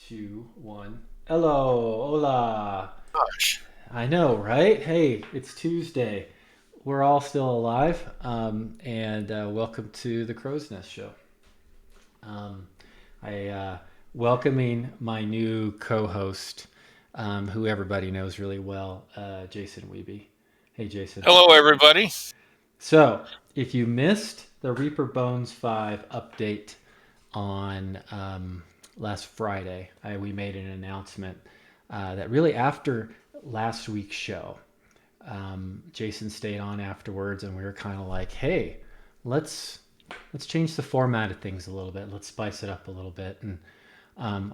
two, one. Hello, hola. Gosh. I know, right? Hey, it's Tuesday. We're all still alive, and welcome to the Crow's Nest Show. Um, I welcoming my new co-host, who everybody knows really well, Jason Weeby. Hey, Jason. Hello, everybody. So, if you missed the Reaper Bones 5 update on last Friday, we made an announcement that really after last week's show, Jason stayed on afterwards, and we were kind of like, "Hey, let's let's change the format of things a little bit. Let's spice it up a little bit." And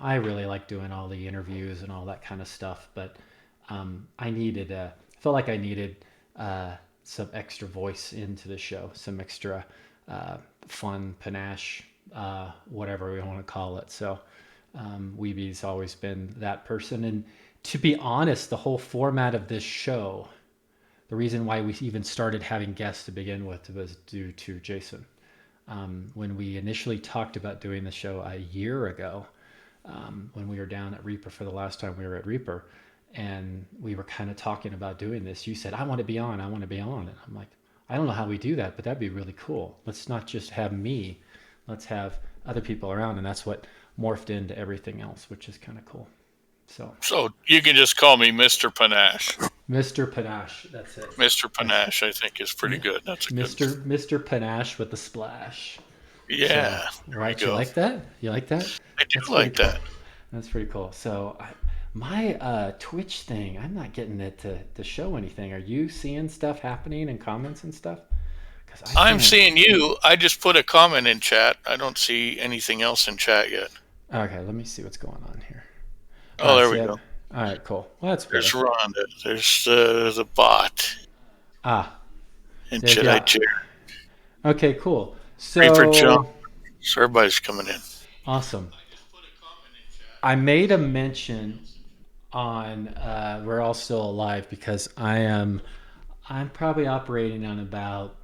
I really like doing all the interviews and all that kind of stuff, but felt like I needed some extra voice into the show, some extra uh, fun, panache, whatever we want to call it. So Weeby's always been that person. And to be honest, the whole format of this show, the reason why we even started having guests to begin with was due to Jason. When we initially talked about doing the show a year ago, when we were down at Reaper for the last time we were at Reaper, and we were kind of talking about doing this. You said, "I want to be on. I want to be on." And I'm like, "I don't know how we do that, but that'd be really cool. Let's not just have me. Let's have other people around." And that's what morphed into everything else, which is kind of cool. So, So you can just call me Mr. Panache. Mr. Panache, that's it. Mr. That's Panache, I think, is pretty good. That's a good. Mr. Panache with the splash. So, Yeah, there we right, you go. like that? You like that? I That's do pretty like cool. that. That's pretty cool. So, my Twitch thing, I'm not getting it to show anything. Are you seeing stuff happening and comments and stuff? Because I I'm can't. seeing you. I just put a comment in chat. I don't see anything else in chat yet. Okay, let me see what's going on here. All Oh, right, there see we it. go. All right, cool. Well, that's There's better. Rhonda. There's the bot. Ah, And there's Jedi yeah. Chair. Okay, cool. Reaper Jump. So So everybody's coming in. awesome. I made a mention on we're all still alive because I'm probably operating on about,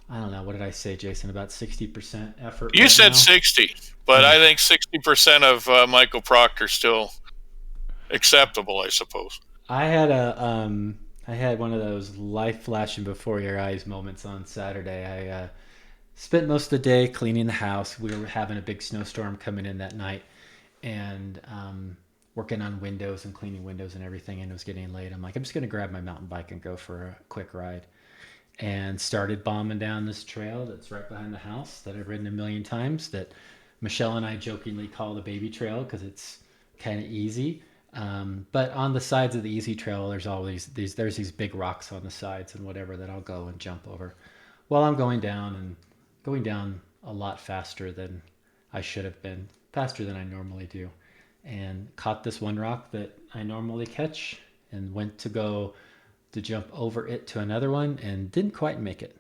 I don't know, what did I say, Jason? About 60% effort You right said now. 60, but Yeah. I think 60% of Michael Proctor still acceptable, I suppose. I had a I had one of those life flashing before your eyes moments on Saturday. I spent most of the day cleaning the house. We were having a big snowstorm coming in that night, and working on windows and cleaning windows and everything, and it was getting late. I'm like, I'm just gonna grab my mountain bike and go for a quick ride, and started bombing down this trail that's right behind the house that I've ridden a million times, that Michelle and I jokingly call the baby trail because it's kind of easy. But on the sides of the easy trail, there's always these big rocks on the sides and whatever that I'll go and jump over. Well, I'm going down a lot faster than I should have been, faster than I normally do, and caught this one rock that I normally catch, and went to go to jump over it to another one and didn't quite make it,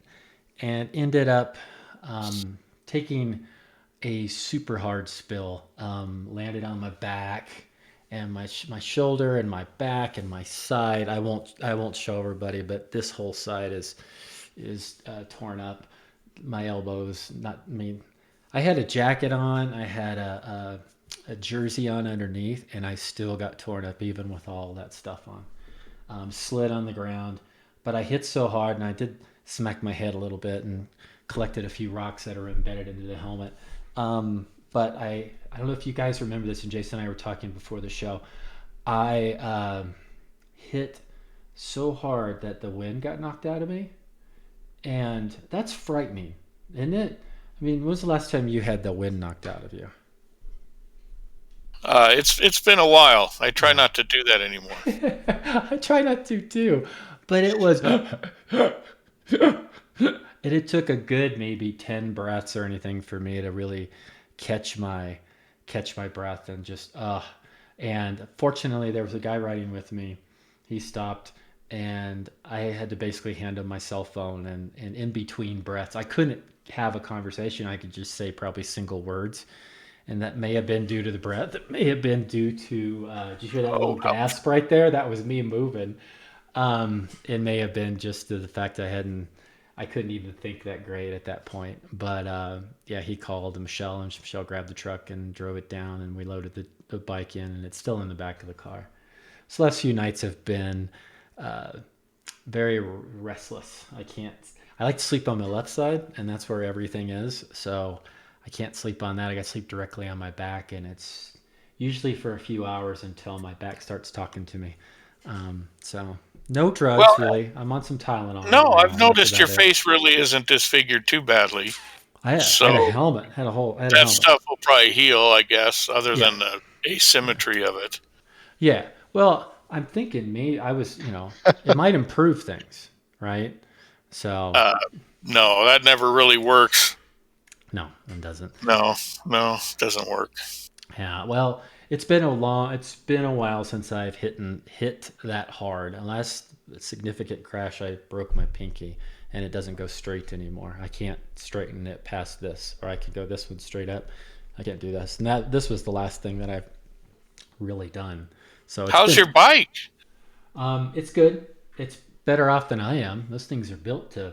and ended up taking a super hard spill. Landed on my back and my shoulder and my back and my side. I won't show everybody, but this whole side is torn up. My elbows, not I mean, I had a jacket on. I had a jersey on underneath, and I still got torn up even with all that stuff on. Slid on the ground, but I hit so hard, and I did smack my head a little bit and collected a few rocks that are embedded into the helmet. But I don't know if you guys remember this, and Jason and I were talking before the show. I hit so hard that the wind got knocked out of me, and that's frightening, isn't it? I mean, when was the last time you had the wind knocked out of you? It's been a while. I try Yeah. not to do that anymore. I try not to too, but it was, and it took a good maybe 10 breaths or anything for me to really catch my catch my breath and just and fortunately there was a guy riding with me. He stopped, and I had to basically hand him my cell phone, and in between breaths I couldn't have a conversation. I could just say probably single words, and that may have been due to the breath. It may have been due to did you hear that little Oh, gasp right there? That was me moving. It may have been just the fact I hadn't. I couldn't even think that great at that point. But yeah, he called Michelle, and Michelle grabbed the truck and drove it down, and we loaded the bike in, and it's still in the back of the car. So the last few nights have been uh, very restless. I can't. I like to sleep on my left side, and that's where everything is. So I can't sleep on that. I got to sleep directly on my back, and it's usually for a few hours until my back starts talking to me. So no drugs Well, really. I'm on some Tylenol no, right now, I've and that's noticed your about it. face really isn't disfigured too badly. I had a So helmet. Had a whole. I had a that helmet. stuff will probably heal, I guess, other Yeah, than the yeah, asymmetry of it. yeah. Well, I'm thinking maybe it might improve things, right? So Uh, no, that never really works. no, it doesn't. No, no, doesn't work. Yeah. Well, it's been a while since I've hit that hard. The last significant crash, I broke my pinky, and it doesn't go straight anymore. I can't straighten it past this, or I could go this one straight up. I can't do this, and this was the last thing that I've really done. So How's your bike? it's good. It's better off than I am. Those things are built to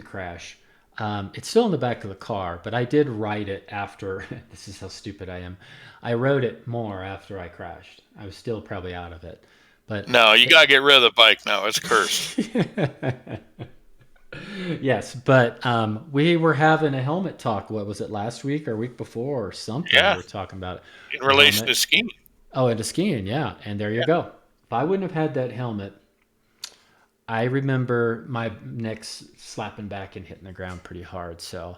crash. It's still in the back of the car, but I did ride it after. This is how stupid I am. I rode it more after I crashed. I was still probably out of it, but No, you gotta get rid of the bike now. It's cursed. yes, but we were having a helmet talk. What was it, last week or week before or something? We Yeah, were talking about in the relation helmet. to skiing. Oh, and to skiing, yeah. And there you Yeah. go. If I wouldn't have had that helmet, I remember my necks slapping back and hitting the ground pretty hard. So,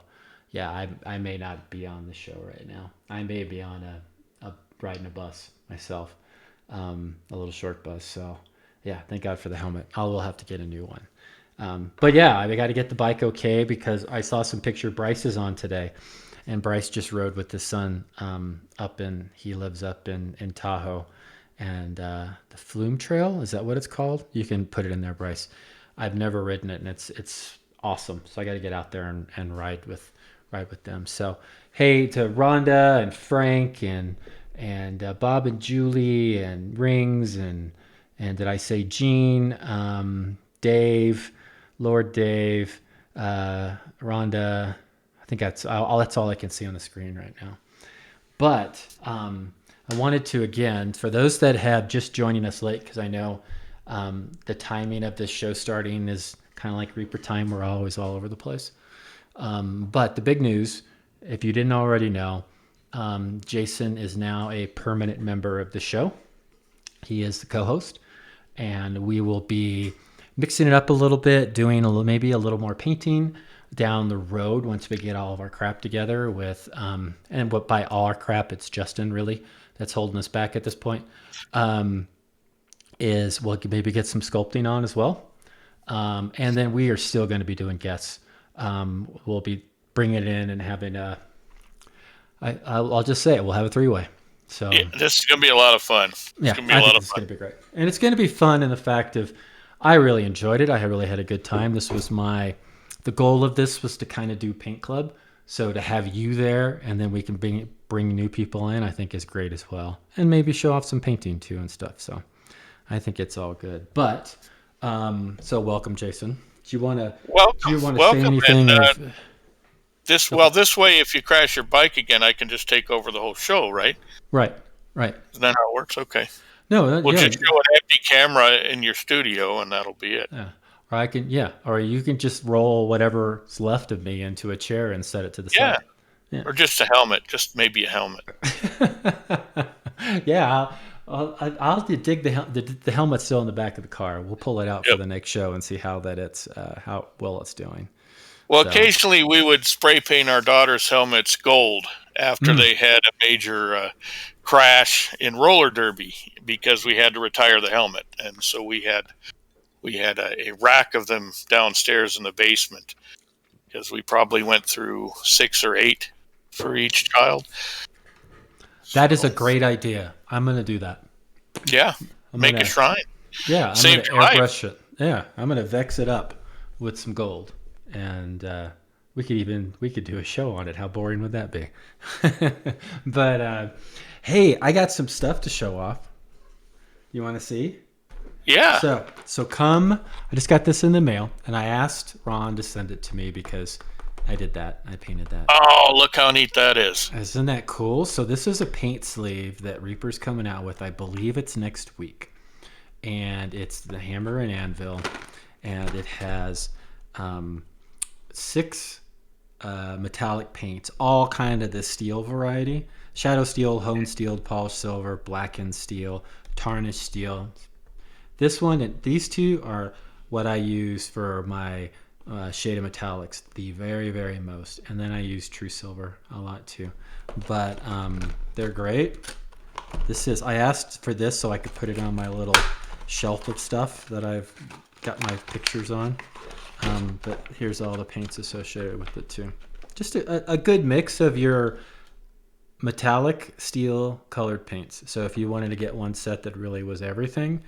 yeah, I may not be on the show right now. I may be on a riding a bus myself, a little short bus. So, yeah, thank God for the helmet. I will have to get a new one. But yeah, I got to get the bike okay because I saw some picture Bryce is on today, and Bryce just rode with his son he lives up in Tahoe, and the Flume Trail, is that what it's called? You can put it in there, Bryce. I've never ridden it, and it's awesome. So I got to get out there and ride with them. So hey to Rhonda and Frank and Bob and Julie and Rings and did I say Gene, Dave, Lord Dave, Rhonda. I think that's all I can see on the screen right now. But I wanted to, again, for those that have just joining us late, because I know the timing of this show starting is kind of like Reaper time. We're always all over the place. But the big news, if you didn't already know, Jason is now a permanent member of the show. He is the co-host, and we will be mixing it up a little bit, doing maybe a little more painting down the road once we get all of our crap together with and what by all our crap, it's Justin really that's holding us back at this point. Is we'll maybe get some sculpting on as well, and then we are still going to be doing guests. We'll be bringing it in and having I'll just say it, we'll have a three-way. So Yeah, this is gonna be a lot of fun. It's yeah, gonna be a I think lot of this is fun. going to be great. And it's going to be fun in the fact of I really enjoyed it. I really had a good time. The goal of this was to kind of do Paint Club. So to have you there and then we can bring new people in, I think is great as well. And maybe show off some painting too and stuff. So I think it's all good. But so welcome, Jason. Do you Welcome, want to say welcome, anything and or this way, if you crash your bike again, I can just take over the whole show, right? right, right. Isn't that how it works? Okay. No, We'll yeah. just show an empty camera in your studio, and that'll be it. Yeah. Or you can just roll whatever's left of me into a chair and set it to the Yeah, side. Yeah. or just a helmet, just maybe a helmet. Yeah, I'll dig the helmet's still in the back of the car. We'll pull it out for Yep. the next show and see how well it's doing. Well, So, occasionally we would spray paint our daughter's helmets gold after mm, they had a major crash in roller derby because we had to retire the helmet, and so we had a rack of them downstairs in the basement because we probably went through 6 or 8 for each child. that is a So great idea. I'm gonna do that. yeah, I'm make a gonna shrine, I'm gonna saved your life. airbrush it. Yeah, I'm gonna vex it up with some gold, and we could do a show on it. How boring would that be? But hey, I got some stuff to show off. You want to see? Yeah. So come. I just got this in the mail, and I asked Ron to send it to me because I did that. I painted that. Oh, look how neat that is. Isn't that cool? So this is a paint sleeve that Reaper's coming out with. I believe it's next week, and it's the hammer and anvil, and it has 6 metallic paints, all kind of the steel variety: shadow steel, honed steel, polished silver, blackened steel, tarnished steel. This one and these two are what I use for my shade of metallics the very, very most. And then I use true silver a lot too. But they're great. I asked for this so I could put it on my little shelf of stuff that I've got my pictures on. But here's all the paints associated with it too. Just a good mix of your metallic steel colored paints. So if you wanted to get one set that really was everything,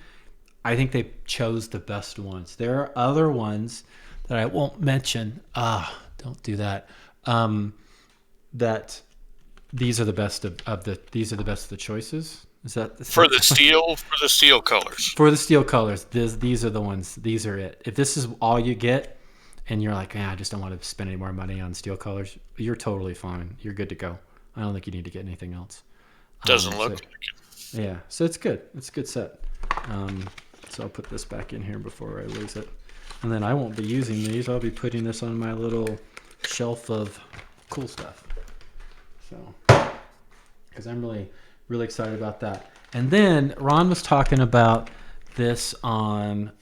I think they chose the best ones. There are other ones that I won't mention. Don't do that. That these are the best of the. These are the best of the choices. Is that For the steel colors. for the steel colors? These are the ones. These are it. If this is all you get, and you're like, I just don't want to spend any more money on steel colors, you're totally fine. You're good to go. I don't think you need to get anything else. Doesn't look like it. Yeah, so it's good. It's a good set. So I'll put this back in here before I lose it. And then I won't be using these. I'll be putting this on my little shelf of cool stuff. So, because I'm really, really excited about that. And then Ron was talking about this on,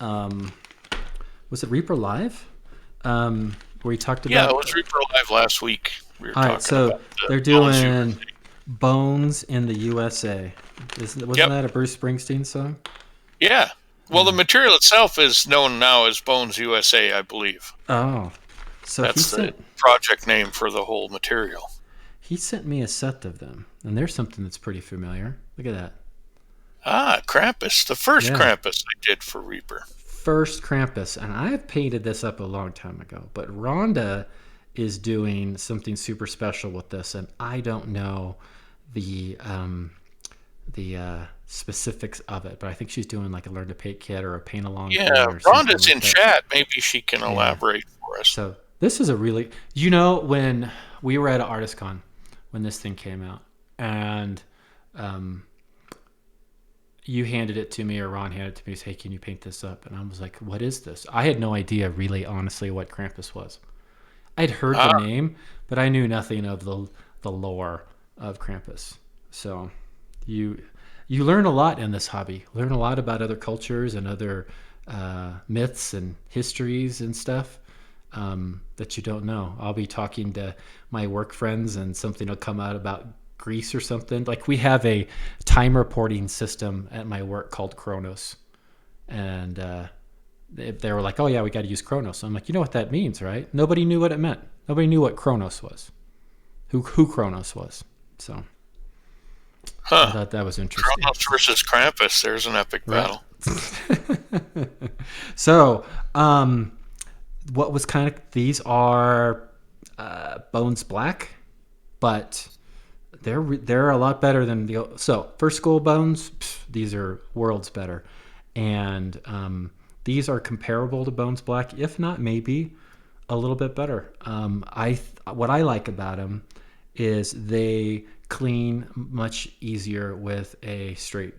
was it Reaper Live? Where he talked about... Yeah, it was Reaper Live last week. We were All talking right, so about they're doing Bones in the USA. Wasn't that a Bruce Springsteen song? Yeah. Well, the material itself is known now as Bones USA, I believe. Oh, so that's the project name for the whole material. He sent me a set of them, and there's something that's pretty familiar. Look at that. Krampus. The first Krampus I did for Reaper. First Krampus, and I've painted this up a long time ago, but Rhonda is doing something super special with this, and I don't know the specifics of it, but I think she's doing like a learn to paint kit or a paint along. Yeah, Rhonda's in chat. Maybe she can elaborate for us. So this is a really, when we were at ArtistCon when this thing came out, and you handed it to me, or Ron handed it to me, and said, hey, can you paint this up? And I was like, what is this? I had no idea, really, honestly, what Krampus was. I'd heard the name, but I knew nothing of the lore of Krampus. So you learn a lot in this hobby. Learn a lot about other cultures and other myths and histories and stuff that you don't know. I'll be talking to my work friends, and something will come out about Greece or something. Like, we have a time reporting system at my work called Chronos, and they were like, oh yeah, we got to use Chronos. I'm like, you know what that means, right? Nobody knew what it meant. Nobody knew what Chronos was, who Chronos was. So I thought that was interesting. Chronos versus Krampus. There's an epic battle. So what was these are Bones Black, but they're a lot better than so First School Bones. These are worlds better, and these are comparable to Bones Black, if not maybe a little bit better. What I like about them is they clean much easier with a straight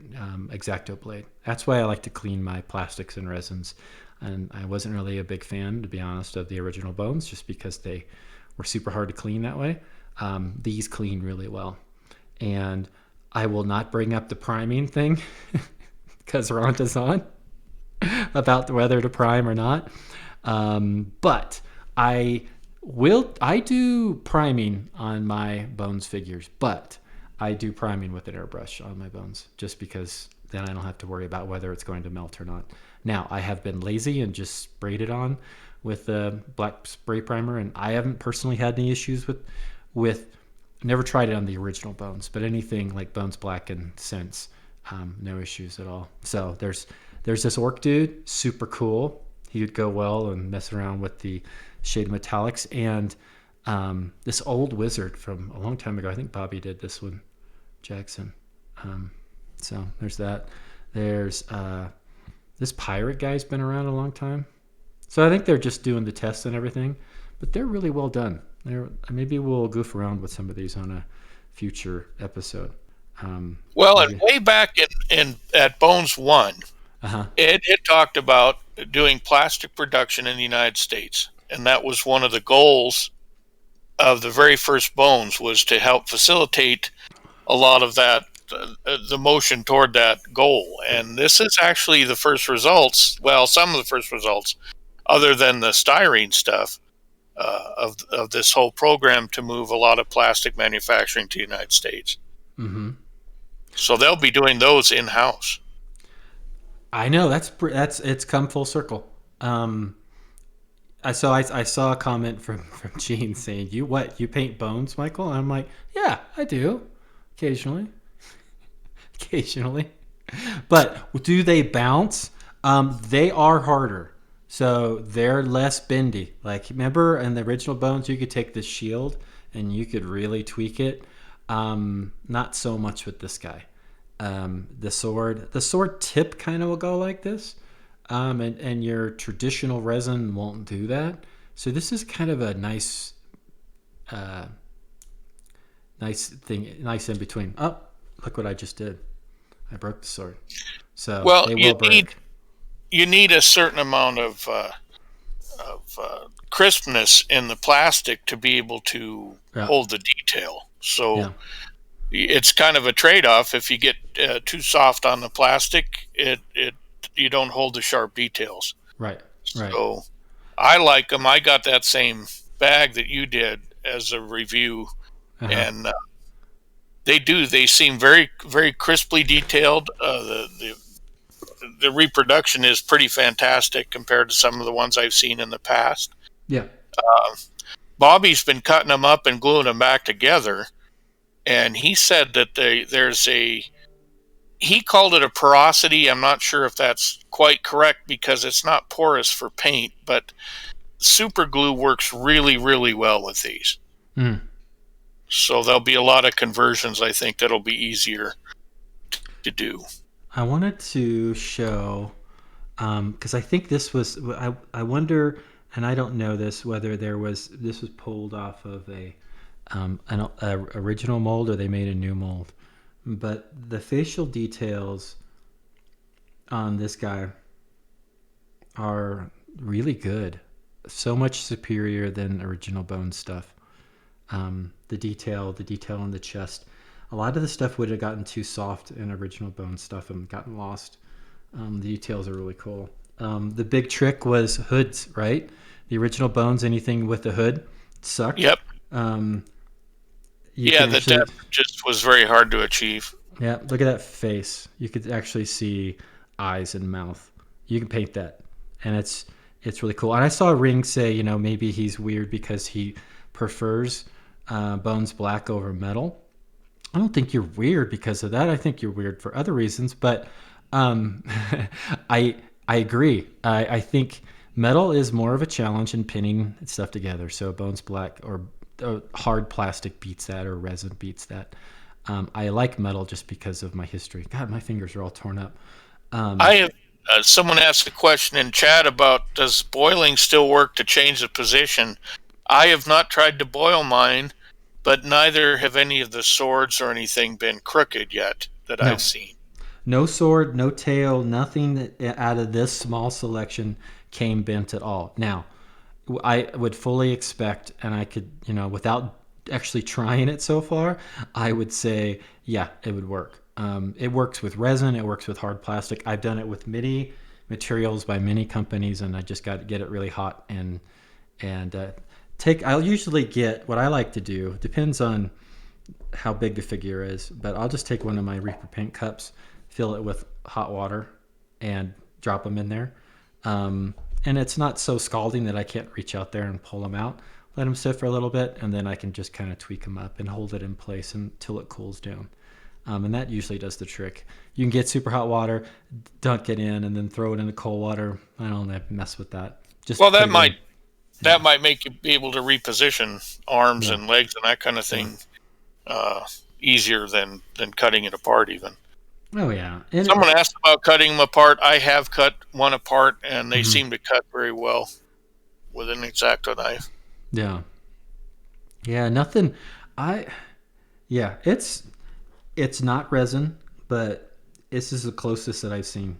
X-Acto blade. That's why I like to clean my plastics and resins. And I wasn't really a big fan, to be honest, of the original Bones, just because they were super hard to clean that way. These clean really well. And I will not bring up the priming thing because Rhonda's on about whether to prime or not. But I do priming on my Bones figures, but I do priming with an airbrush on my Bones, just because then I don't have to worry about whether it's going to melt or not. Now, I have been lazy and just sprayed it on with the black spray primer, and I haven't personally had any issues with never tried it on the original Bones, but anything like Bones Black and since, no issues at all. So there's this orc dude, super cool. He would go well and mess around with the shade of metallics, and this old wizard from a long time ago. I think Bobby did this one, Jackson. So there's that. There's This pirate guy's been around a long time. So I think they're just doing the tests and everything, but they're really well done. Maybe we'll goof around with some of these on a future episode. Well, and Maybe. way back in at Bones One, Uh huh. it talked about doing plastic production in the United States, and that was one of the goals of the very first Bones, was to help facilitate a lot of that, the motion toward that goal. And this is actually the first results. Well, some of the first results, other than the styrene stuff, of this whole program to move a lot of plastic manufacturing to the United States. Mm-hmm. So they'll be doing those in house. I know that's it's come full circle. I saw a comment from Gene saying, you paint bones, Michael?" And I'm like, "Yeah, I do, occasionally, occasionally." But do they bounce? They are harder, so they're less bendy. Like, remember in the original Bones, you could take the shield and you could really tweak it. Not so much with this guy. The sword tip kind of will go like this, and your traditional resin won't do that. So this is kind of a uh, nice thing, nice in between. Oh, look what I just did! I broke the sword. So Well, they will break. you need a certain amount of crispness in the plastic to be able to Yeah, hold the detail. yeah, So it's kind of a trade-off. If you get too soft on the plastic, it you don't hold the sharp details. right, right. So I like them. I got that same bag that you did as a review, Uh huh. and they do. They seem very very crisply detailed. The reproduction is pretty fantastic compared to some of the ones I've seen in the past. Yeah. Bobby's been cutting them up and gluing them back together, and he said that there's a he called it a porosity. I'm not sure if that's quite correct because it's not porous for paint, but super glue works really, really well with these. Mm. So there'll be a lot of conversions, I think, that'll be easier to do. I wanted to show because I think this was. I wonder, and I don't know this whether this was pulled off of a original mold or they made a new mold, but the facial details on this guy are really good, so much superior than original Bone stuff. The detail on the chest. A lot of the stuff would have gotten too soft in original Bone stuff and gotten lost. The details are really cool. The big trick was hoods, right? The original Bones, anything with a hood sucked. Yep. Um, you Yeah, can the actually, depth just was very hard to achieve. yeah, look at that face. You could actually see eyes and mouth. You can paint that, and it's really cool. And I saw Ring say, maybe he's weird because he prefers Bones black over metal. I don't think you're weird because of that. I think you're weird for other reasons. But um, I I agree. I think metal is more of a challenge in pinning stuff together. So Bones Black or hard plastic beats that, or resin beats that. I like metal just because of my history. God, my fingers are all torn up. I Um, have someone asked a question in chat about, does boiling still work to change the position? I have not tried to boil mine, but neither have any of the swords or anything been crooked yet that no, I've seen. no sword, no tail, nothing out of this small selection came bent at all. Now, I would fully expect, and I could, without actually trying it so far, I would say, yeah, it would work. It works with resin, it works with hard plastic. I've done it with many materials by many companies, and I just got to get it really hot and take. I'll usually get what I like to do. Depends on how big the figure is, but I'll just take one of my Reaper paint cups, fill it with hot water, and drop them in there. And it's not so scalding that I can't reach out there and pull them out. Let them sit for a little bit, and then I can just kind of tweak them up and hold it in place until it cools down. And that usually does the trick. You can get super hot water, dunk it in, and then throw it into cold water. I don't mess with that. Just Well, put that it in. might Yeah, that might make you be able to reposition arms yeah, and legs and that kind of yeah. thing easier than cutting it apart even. Oh yeah, and Someone asked about cutting them apart. I have cut one apart, and they mhm. seem to cut very well with an X-Acto knife. Yeah, yeah, nothing. I yeah, it's not resin, but this is the closest that I've seen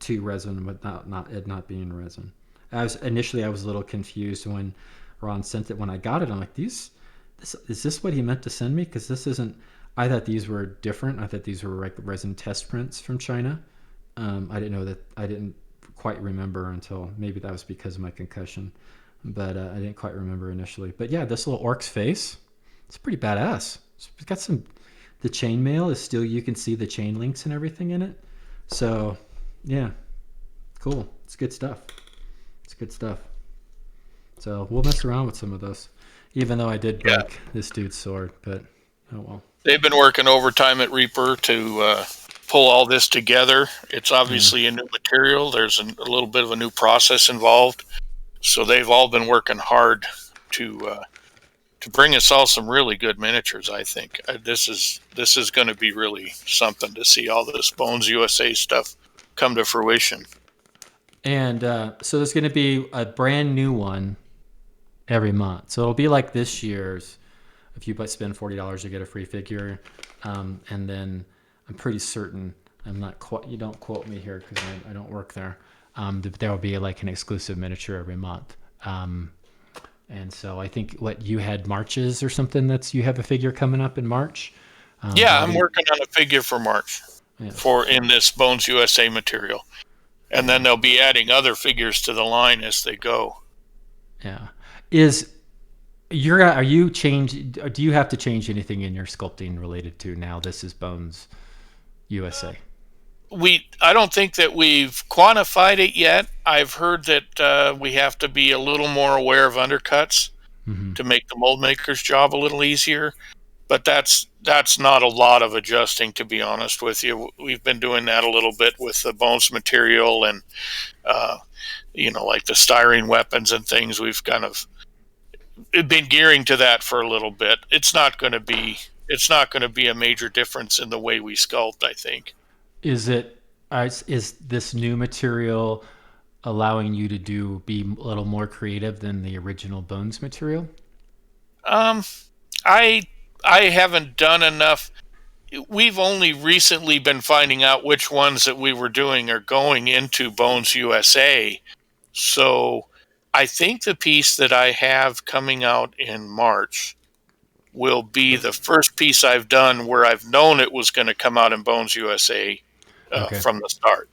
to resin, but not it not being resin. I was a little confused when Ron sent it. When I got it, I'm like, this is this what he meant to send me? Because this isn't. I thought these were different. I thought these were like resin test prints from China. I didn't know that. I didn't quite remember until maybe that was because of my concussion, but I didn't quite remember initially. But yeah, this little orc's face, it's pretty badass. It's got some. The chainmail is still, you can see the chain links and everything in it. So yeah, cool. It's good stuff. It's good stuff. So we'll mess around with some of those, even though I did Yeah, break this dude's sword. But oh well. they've been working overtime at Reaper to pull all this together. It's Yeah. obviously a new material. There's a little bit of a new process involved, so they've all been working hard to uh, to bring us all some really good miniatures. I think this is going to be really something to see all this Bones USA stuff come to fruition. And so there's going to be a brand new one every month. So it'll be like this year's. If you spend $40, you get a free figure, and then I'm pretty certain, I'm not quite. You don't quote me here because I don't work there. There will be like an exclusive miniature every month. And so I think what you had Marches or something, that's you have a figure coming up in March. Yeah, That'll I'm be working on a figure for March yes, for in this Bones USA material, and yeah, then they'll be adding other figures to the line as they go. yeah. Is are you change? Do you have to change anything in your sculpting related to now? This is Bones USA. I don't think that we've quantified it yet. I've heard that we have to be a little more aware of undercuts Mm-hmm. to make the mold maker's job a little easier. But that's not a lot of adjusting, to be honest with you. We've been doing that a little bit with the bones material and uh, like the styrene weapons and things. We've kind of been gearing to that for a little bit. It's not going to be a major difference in the way we sculpt, I think. Is it is this new material allowing you to be a little more creative than the original Bones material? Um, I I haven't done enough. We've only recently been finding out which ones that we were doing are going into Bones USA. So I think the piece that I have coming out in March will be the first piece I've done where I've known it was going to come out in Bones USA Okay. from the start.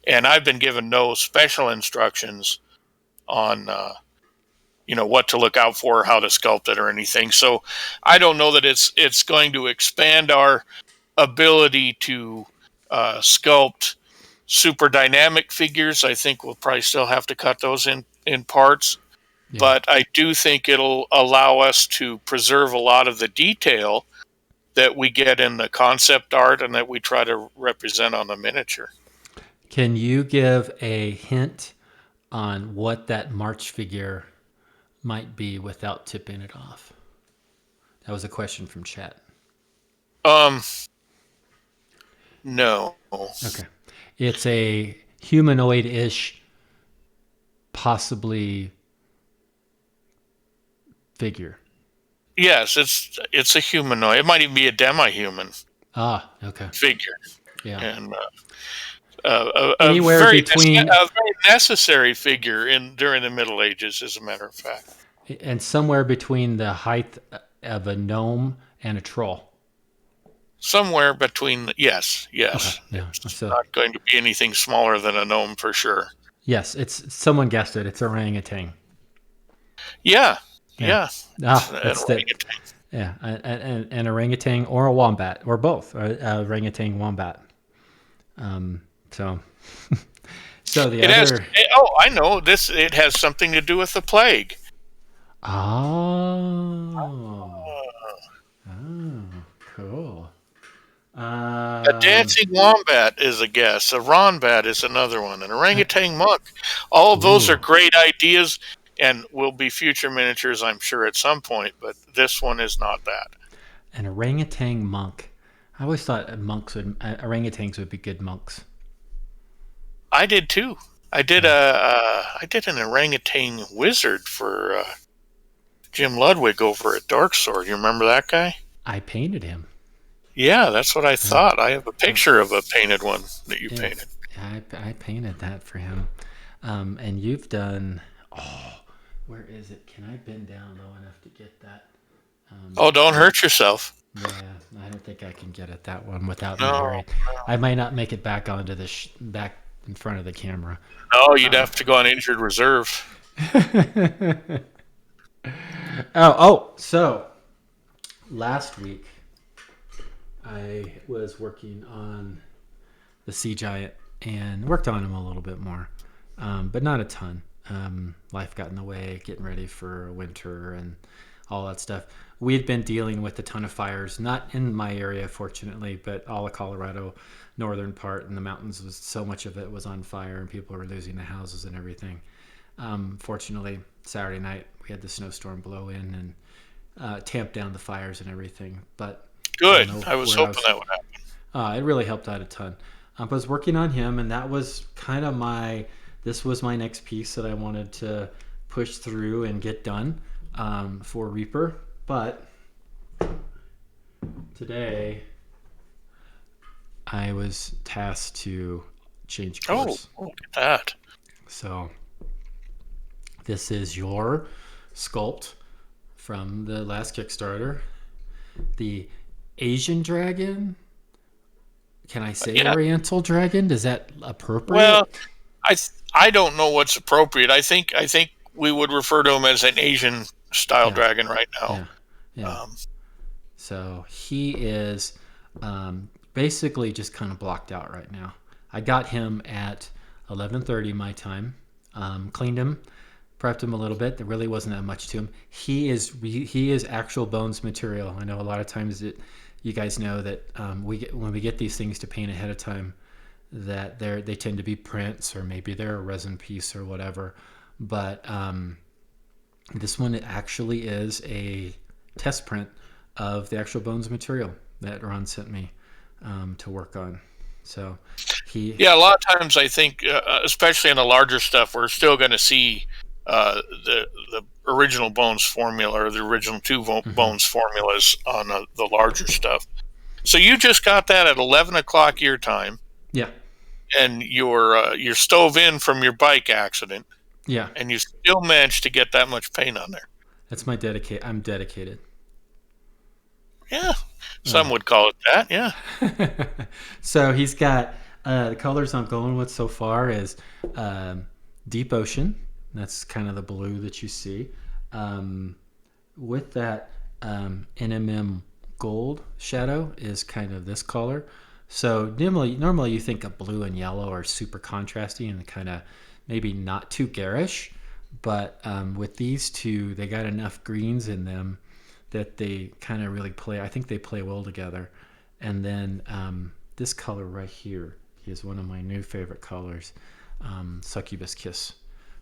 And I've been given no special instructions on what to look out for, how to sculpt it, or anything. So I don't know that it's going to expand our ability to sculpt super dynamic figures. I think we'll probably still have to cut those in parts, Yeah. but I do think it'll allow us to preserve a lot of the detail that we get in the concept art and that we try to represent on the miniature. Can you give a hint on what that March figure might be without tipping it off? That was a question from chat. Um, no. Okay. It's a humanoid ish, possibly figure. Yes, it's a humanoid. It might even be a demi-human Ah, okay. figure, Yeah. and a, a, a Anywhere very between, a very necessary figure in during the Middle Ages, as a matter of fact. and somewhere between the height of a gnome and a troll. Somewhere between, yes, Okay. yes. Yeah. It's So, not going to be anything smaller than a gnome for sure. yes, it's someone guessed it. It's orangutan. Yeah, Yeah. yeah. It's Ah, an that's the orangutan. yeah, an orangutan or a wombat or both, orangutan wombat. So, so the It has. other. Oh, I know this. It has something to do with the plague. Oh, oh, cool. A dancing wombat is a guess. A ronbat is another one. An Uh, orangutan monk. All of those are ooh, great ideas and will be future miniatures, I'm sure, at some point. But this one is not that. an orangutan monk. I always thought monks would orangutans would be good monks. I did too. Yeah, I did an orangutan wizard for Jim Ludwig over at Dark Sword. You remember that guy? I painted him. Yeah, that's what I Yeah, thought. I have a yeah, picture of a painted one that you yeah. painted. I painted that for him. And you've done. Oh, where is it? Can I bend down low enough to get that? Oh, don't Yeah, hurt yourself. yeah. I don't think I can get at that one without me No, worrying. I might not make it back onto the back in front of the camera. no, you'd Uh, have to go on injured reserve. So last week I was working on the Sea Giant and worked on him a little bit more, but not a ton. Life got in the way, getting ready for winter and all that stuff. We had been dealing with a ton of fires, not in my area, fortunately, but all of Colorado, northern part, and the mountains was so much of it was on fire, and people were losing their houses and everything. Fortunately, Saturday night we had the snowstorm blow in and tamp down the fires and everything. But I don't Good. know I was where I hoping was. that would happen. It really helped out a ton. I was working on him, and that was kind of This was my next piece that I wanted to push through and get done for Reaper. But today, I was tasked to change Oh, course. look at that. So this is your sculpt from the last Kickstarter, the Asian dragon. Can I say Yeah. Oriental dragon? Is that Well, appropriate? I don't know what's appropriate. I think we would refer to him as an Asian style Yeah, dragon right now. yeah, yeah. Um, So he is basically just kind of blocked out right now. I got him at 11:30 my time. Cleaned him, prepped him a little bit. There really wasn't that much to him. He is actual bones material. I know a lot of times that you guys know that when we get these things to paint ahead of time, that they tend to be prints or maybe they're a resin piece or whatever. But this one actually is a test print of the actual bones material that Ron sent me to work on. So he, yeah, a lot of times I think, especially in the larger stuff, we're still going to see the original Bones formula or the original two mhm. Bones formulas on the larger stuff. So you just got that at 11 o'clock your time, Yeah, and you're stove in from your bike accident, yeah, and you still managed to get that much paint on there. that's my dedicate. I'm dedicated. Yeah, some Uh, would call it that. Yeah. so he's got the colors I'm going with so far is um, deep ocean. That's kind of the blue that you see. Um, with that NMM gold shadow is kind of this color. So normally you think of blue and yellow are super contrasty and kind of maybe not too garish, but with these two, they got enough greens in them that they kind of really play. I think they play well together. And then this color right here is one of my new favorite colors, Succubus Kiss.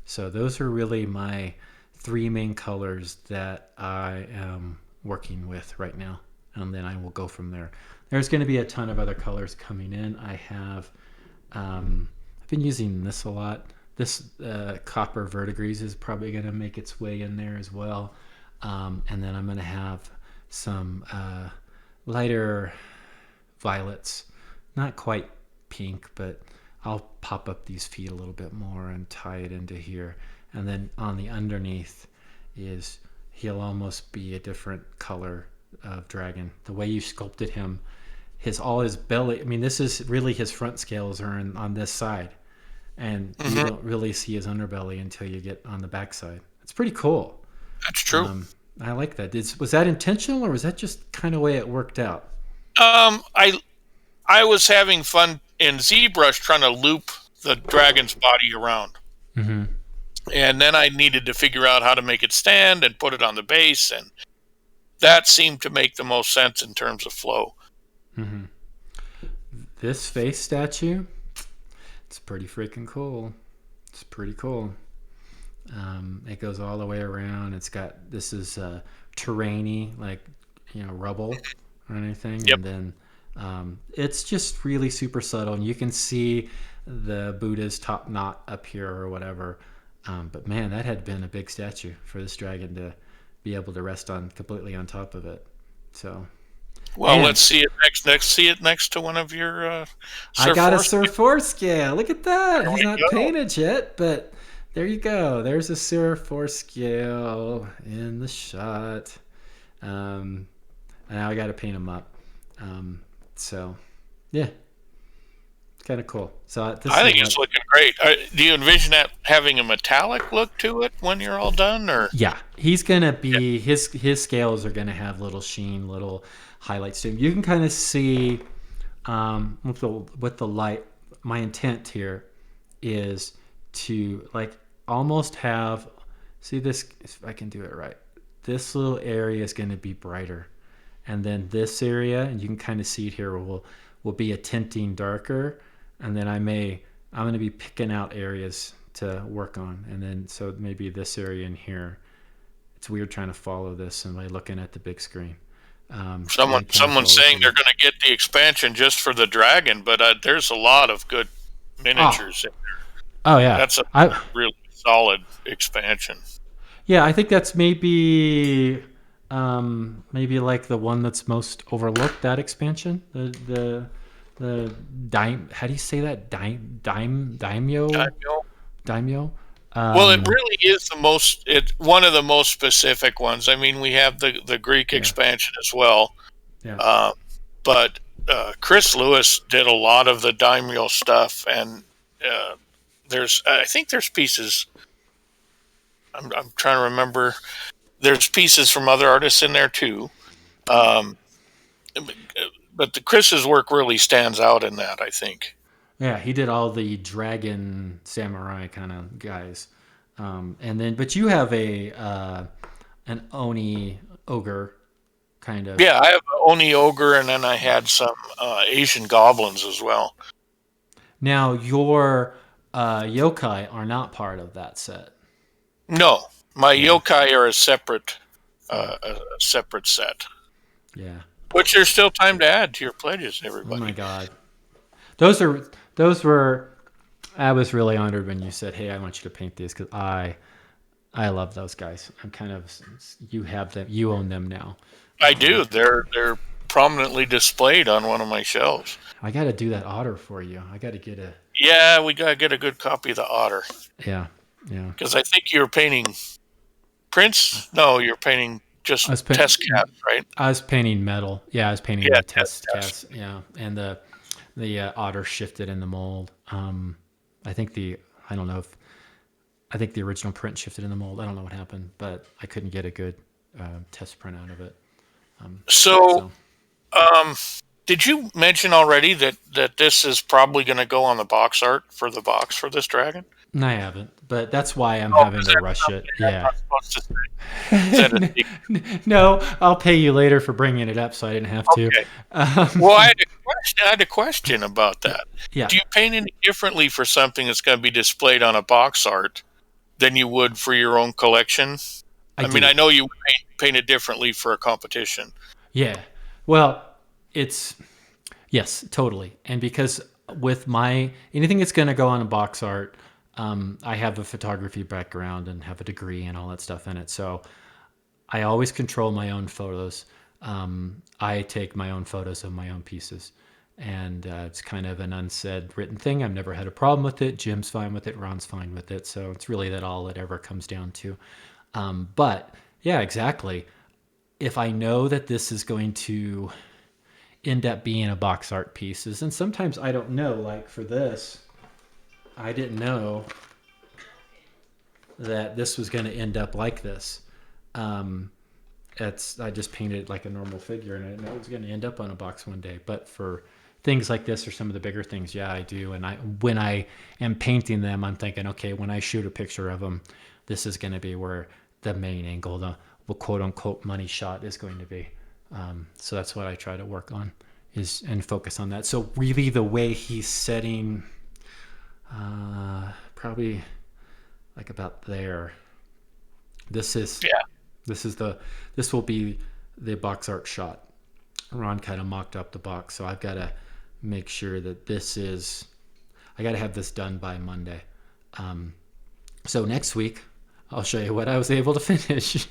So those are really my three main colors that I am working with right now. And then I will go from there. There's going to be a ton of other colors coming in. I've been using this a lot. This copper verdigris is probably going to make its way in there as well. And then I'm going to have some lighter violets, not quite pink, but I'll pop up these feet a little bit more and tie it into here. And then on the underneath is he'll almost be a different color of dragon. The way you sculpted him, all his belly. I mean, this is really his front scales are on this side, and you Hmm. don't really see his underbelly until you get on the back side. It's pretty cool. That's true. Um, I like that. Was that intentional or was that just kind of way it worked out? I was having fun in ZBrush trying to loop the dragon's body around, Mm-hmm. and then I needed to figure out how to make it stand and put it on the base, and that seemed to make the most sense in terms of flow. Mm-hmm. This face statue, it's pretty freaking cool. It's pretty cool. It goes all the way around. It's got this is terrainy, like rubble or anything, Yep. and then It's just really super subtle, and you can see the Buddha's top knot up here or whatever. But man, that had been a big statue for this dragon to be able to rest on completely on top of it. So, Well, and let's see it next. See it next to one of your I Sir got a Force. Sir Four scale. Look at that. There He's we not go. painted yet, but there you go. There's a Sir Four scale in the shot. Um, now I got to paint him up. Um, so, yeah, it's kind of cool. So this I is think what. it's looking great. Do you envision that having a metallic look to it when you're all done, or? Yeah, he's gonna be his scales are gonna have little sheen, little highlights to him. You can kind of see with the light. My intent here is to like almost have see this if I can do it right. This little area is going to be brighter, and then this area, and you can kind of see it here, will be a tinting darker, and then I'm going to be picking out areas to work on, and then so maybe this area in here. It's weird trying to follow this and by looking at the big screen. I kind of Someone's follow saying through they're that. going to get the expansion just for the dragon, but there's a lot of good Oh, miniatures. oh yeah. That's a I really solid expansion. Yeah, I think that's maybe like the one that's most overlooked. That expansion, the dime. How do you say that? Daimyo You know, daimyo. well, it Um, really is one of the most specific ones. I mean, we have the Greek yeah, expansion as well, yeah, uh, but Chris Lewis did a lot of the daimyo stuff, and uh, I think there's pieces. I'm trying to remember. There's pieces from other artists in there too. Um, but the Chris's work really stands out in that, I think. yeah. He did all the dragon samurai kind of guys, and then but you have a an oni ogre kind of. Yeah, I have Oni Ogre, and then I had some Asian goblins as well. Now your yokai are not part of that set. No, my Yeah, yokai are yeah, a separate set, yeah. which there's still time to add to your pledges, Oh my everybody. god. Those were I was really honored when you said, "Hey, I want you to paint these cuz I love those guys. I'm kind of you have them, you own them now." I Um do. They're prominently displayed on one of my shelves. I got to do that otter for you. I got to get a Yeah, we gotta get a good copy of the Otter yeah. Yeah. because I think you're painting Prince. No, you're painting I just was test cats, right? I was painting metal. Yeah, I was painting Yeah, the test test cats. cast. Yeah, and the otter shifted in the mold. I think the I don't know if I think the original print shifted in the mold. I don't know what happened, but I couldn't get a good test print out of it. So, So um, did you mention already that this is probably going to go on the box art for the box for this dragon? I haven't, but that's why I'm Oh, having is to that rush it. something I'm Yeah. not supposed to say? Is that a secret? No, I'll pay you later for bringing it up, so I didn't have to. Okay. Um, Well, I had a question about that. yeah, Do you paint any differently for something that's going to be displayed on a box art than you would for your own collection? I I mean, I do. know you paint it differently for a competition. Yeah. Well, it's yes, totally. And because with my anything that's going to go on a box art, I have a photography background and have a degree and all that stuff in it. So I always control my own photos. I take my own photos of my own pieces. And it's kind of an unsaid written thing. I've never had a problem with it. Jim's fine with it. Ron's fine with it. So it's really that all it ever comes down to. But yeah, exactly. If I know that this is going to end up being a box art pieces, and sometimes I don't know, like for this, I didn't know that this was going to end up like this. Um, I just painted like a normal figure, and I didn't know it was going to end up on a box one day. But for things like this or some of the bigger things, yeah, I do. And when I am painting them, I'm thinking, okay, when I shoot a picture of them, this is going to be where the main angle, the quote unquote money shot is going to be. So that's what I try to work on is and focus on that. So really, the way he's setting, probably like about there. This is Yeah. this is the this will be the box art shot. Ron kind of mocked up the box, so I've got to make sure that this is. I got to have this done by Monday. Um, so next week, I'll show you what I was able to finish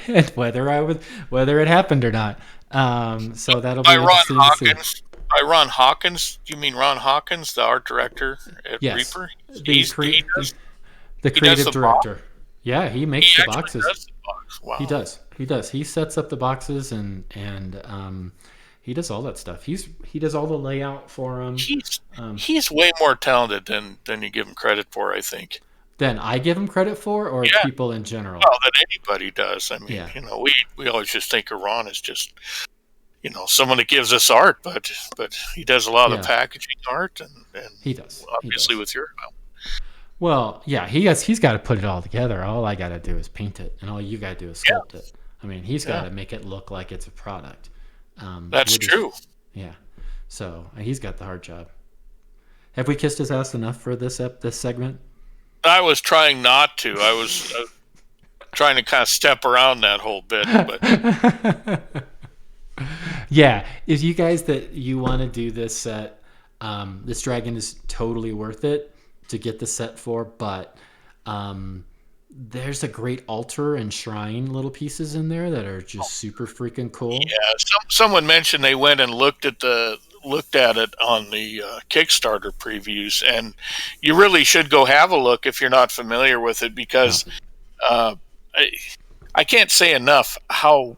and whether it happened or not. So that'll By be Ron interesting to see. Hawkins. By Ron Hawkins? Do you mean Ron Hawkins, the art director at Yes, Reaper? the the He does creative the box. director. Yeah, he He makes the actually boxes. does the box. He Wow. does. He does. He sets up the boxes and he does all that stuff. He does all the layout for them. He's Um, he's way more talented than you give him credit for, I think. than I give him credit for, or Yeah. people in general. Well, that anybody does. I mean, Yeah, we always just think of Ron as just someone that gives us art, but he does a lot of the yeah, packaging art and he does. He obviously does. with your Well, yeah, he's got to put it all together. All I got to do is paint it, and all you got to do is yeah, sculpt it. I mean, he's got yeah, to make it look like it's a product. that's We're just true. yeah. So he's got the hard job. Have we kissed his ass enough for this segment? I was trying not to. I was trying to kind of step around that whole bit, but Yeah, if you guys that you want to do this set, this dragon is totally worth it to get the set for. But there's a great altar and shrine little pieces in there that are just super freaking cool. yeah, someone mentioned they went and looked at it on the Kickstarter previews, and you really should go have a look if you're not familiar with it Oh, because uh, I, I can't say enough how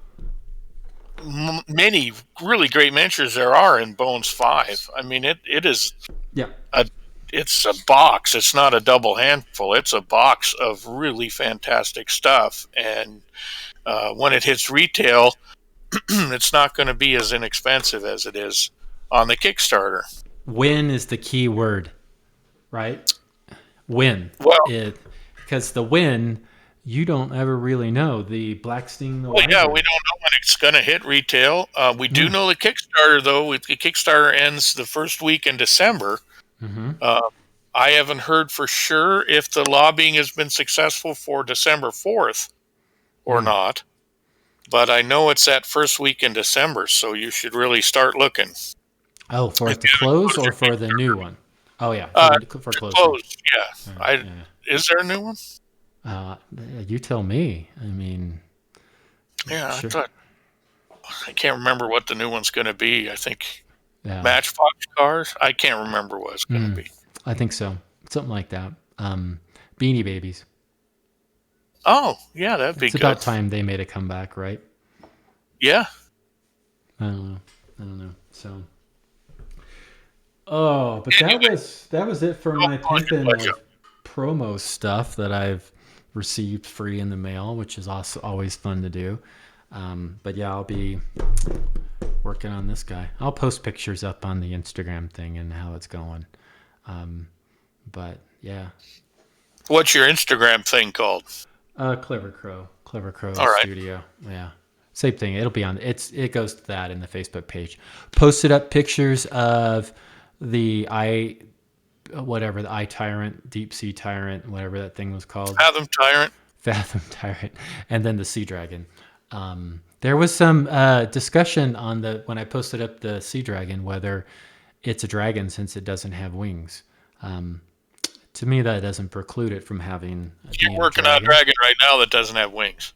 many really great miniatures there are in Bones 5. I mean, it is yeah. a it's a box. It's not a double handful. It's a box of really fantastic stuff, and when it hits retail, it's not going to be as inexpensive as it is on the Kickstarter. Win is the key word, right? Win Well, it because the win you don't ever really know the Blacksting the yeah, we Wyvern. don't know when it's going to hit retail. We do No. know the Kickstarter, though. The Kickstarter ends the first week in December. Mm-hmm. Uh, I haven't heard for sure if the lobbying has been successful for December 4th or Mm. not, but I know it's that first week in December, so you should really start looking. Oh, for If it to you haven't close closed or your for the Kickstarter. new one? Oh yeah, for To closing. close, yeah. Yeah. Is there a new one? Uh, you tell me. I mean, Yeah, sure. I can't remember what the new one's going to be. I think Yeah. Matchbox cars. I can't remember what it's going to Mm, be. I think so. Something like that. Beanie Babies. Oh, yeah, that'd be It's good. about time they made a comeback, right? Yeah. I don't know. I don't know. So. Oh, but Anyway, that was it for go my on your pimping pleasure. of promo stuff that I've received free in the mail, which is also always fun to do. But yeah, I'll be working on this guy. I'll post pictures up on the Instagram thing and how it's going. Um, but yeah, What's your Instagram thing called? Clever Crow All right. Studio. Yeah, same thing. It'll be on. It goes to that in the Facebook page. Posted up pictures of the whatever the tyrant, deep sea tyrant, whatever that thing was called, Fathom Tyrant. fathom tyrant, and then the sea dragon. There was some discussion on the when I posted up the sea dragon whether it's a dragon since it doesn't have wings. Um, to me, that doesn't preclude it from having You're being a working on a dragon. dragon right now that doesn't have wings.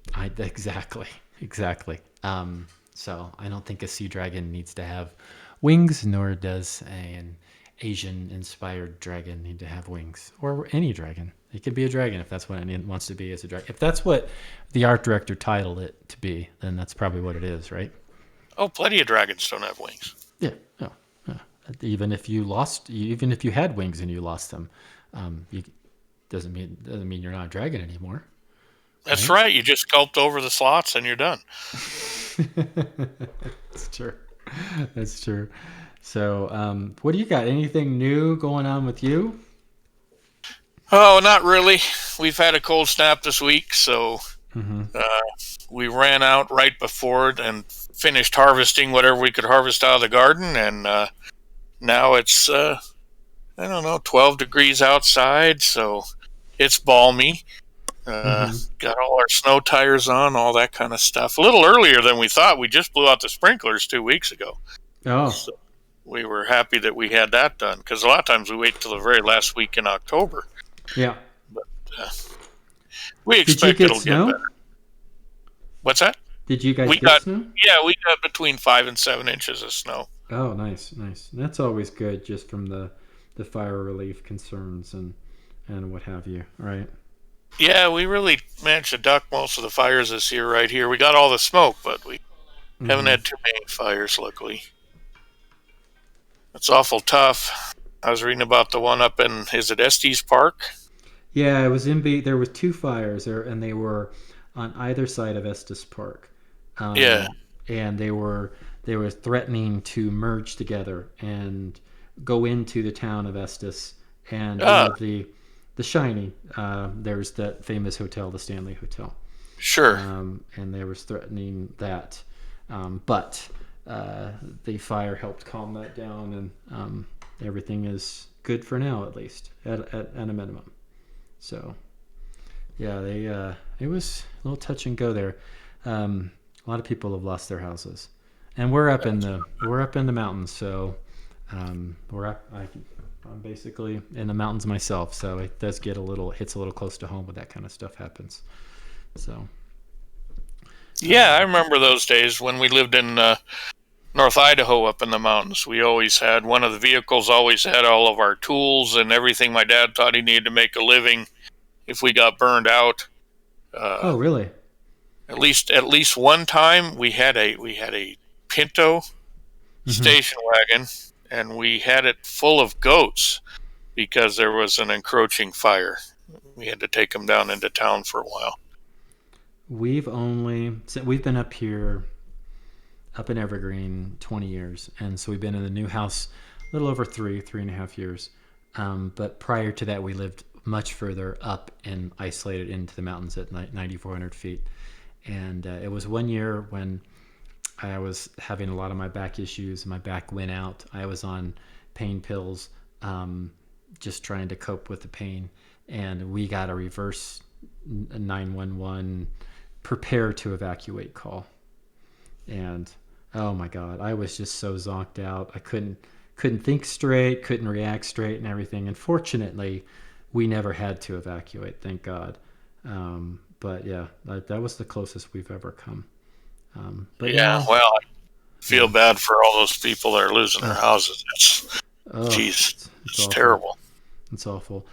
Exactly. So I don't think a sea dragon needs to have wings, nor does an Asian-inspired dragon need to have wings, or any dragon. It could be a dragon if that's what it wants to be as a dragon. If that's what the art director titled it to be, then that's probably what it is, right? Oh, plenty of dragons don't have wings. Yeah. No. No. Even if you had wings and you lost them, you doesn't mean you're not a dragon anymore, That's right? right. You just sculpt over the slots and you're done. That's true. That's true. So, what do you got? Anything new going on with you? Oh, not really. We've had a cold snap this week, so Mm-hmm. uh, we ran out right before it and finished harvesting whatever we could harvest out of the garden. And now it's, I don't know, 12 degrees outside, so it's balmy. Mm-hmm. Got all our snow tires on, all that kind of stuff. A little earlier than we thought. We just blew out the sprinklers 2 weeks ago. Oh, So we were happy that we had that done because a lot of times we wait till the very last week in October. yeah. But uh, we Did you expect get it'll get snow? better. What's that? Did you guys We get got, snow? yeah, we got between 5 and 7 inches of snow. Oh, nice, nice. That's always good, just from the fire relief concerns and what have you, right? Yeah, we really managed to duck most of the fires this year right here. We got all the smoke, but we haven't Mm-hmm. had too many fires, luckily. It's awful tough. I was reading about the one up in, is it Estes Park? Yeah, it was in. There was two fires there, and they were on either side of Estes Park, Yeah. um, and they were threatening to merge together and go into the town of Estes. And Ah, the Shining, there's that famous hotel, the Stanley Hotel, sure. and they was threatening that, but the fire helped calm that down, and everything is good for now, at least at a minimum. So yeah, they it was a little touch and go there. A lot of people have lost their houses, and we're up in the mountains, so we're up. I'm basically in the mountains myself, so it does get hits a little close to home when that kind of stuff happens. So Yeah, I remember those days when we lived in North Idaho up in the mountains. We always had one of the vehicles, always had all of our tools and everything my dad thought he needed to make a living if we got burned out. Uh, oh really? at least one time we had a Pinto Mm-hmm. station wagon and we had it full of goats because there was an encroaching fire. We had to take them down into town for a while. We've been up here up in Evergreen 20 years, and so we've been in the new house a little over 3.5 years. But prior to that, we lived much further up and isolated into the mountains at 9,400 feet. And it was one year when I was having a lot of my back issues. My back went out. I was on pain pills, just trying to cope with the pain. And we got a reverse 911 prepare to evacuate call. And oh my God, I was just so zonked out. I couldn't think straight, couldn't react straight, and everything. And fortunately, we never had to evacuate, thank God. But yeah, that was the closest we've ever come. But Yeah, now, well, I feel yeah, bad for all those people that are losing their oh, houses. It's, oh, geez, it's it's awful. terrible. It's awful.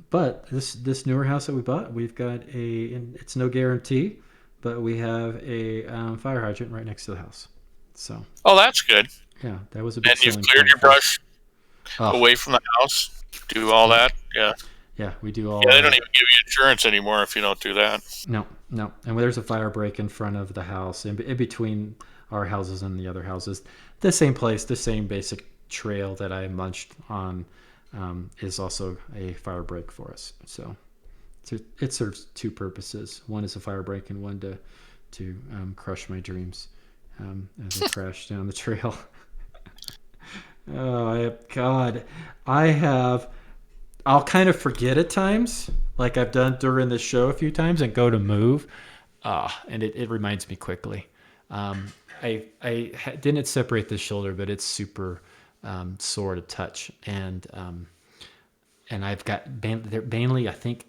But this newer house that we bought, we've got and it's no guarantee, but we have a fire hydrant right next to the house. So Oh, that's good. yeah, that was a big And you've selling cleared point your for us. brush Oh, away from the house. Do all yeah, that. Yeah. yeah, we do all Yeah, they don't that. even give you insurance anymore if you don't do that. No, no, and there's a fire break in front of the house, in between our houses and the other houses. The same place, the same basic trail that I munched on, is also a fire break for us. So it serves two purposes. One is a fire break, and one to crush my dreams as I crash down the trail. Oh, God, I have. I'll kind of forget at times, like I've done during the show a few times, and go to move, and it reminds me quickly. Um, I didn't separate the shoulder, but it's super sore to touch, and I've got mainly I think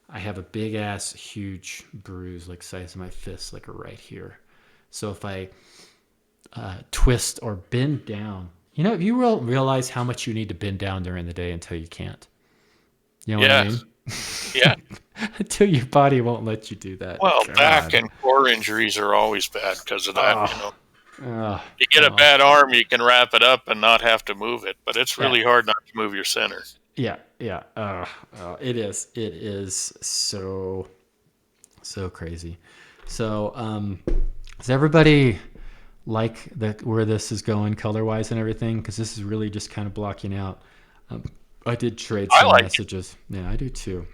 I have a big ass huge bruise like size of my fist, like right here. So if I twist or bend down, you will realize how much you need to bend down during the day until you can't. You know what I Yeah. mean? Yeah. Until your body won't let you do that. Well, back God. and core injuries are always bad because of that. Oh, oh, You get a oh. bad arm, you can wrap it up and not have to move it, but it's Yeah, really hard not to move your center. yeah, yeah. It is. It is so so crazy. So, does everybody like where this is going color wise and everything? Because this is really just kind of blocking out. Um, I did trade I some like it. messages. Yeah, I do too.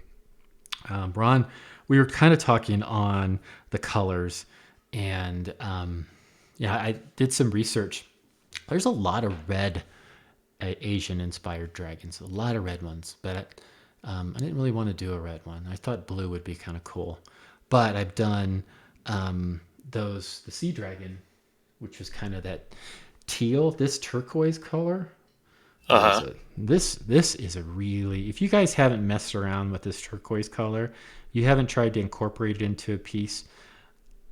Ron, we were kind of talking on the colors, and yeah, I did some research. There's a lot of red Asian inspired dragons, a lot of red ones, but I didn't really want to do a red one. I thought blue would be kind of cool, but I've done the sea dragon, which was kind of that teal, this turquoise color. Uh What is huh. it? This is a really, if you guys haven't messed around with this turquoise color, you haven't tried to incorporate it into a piece,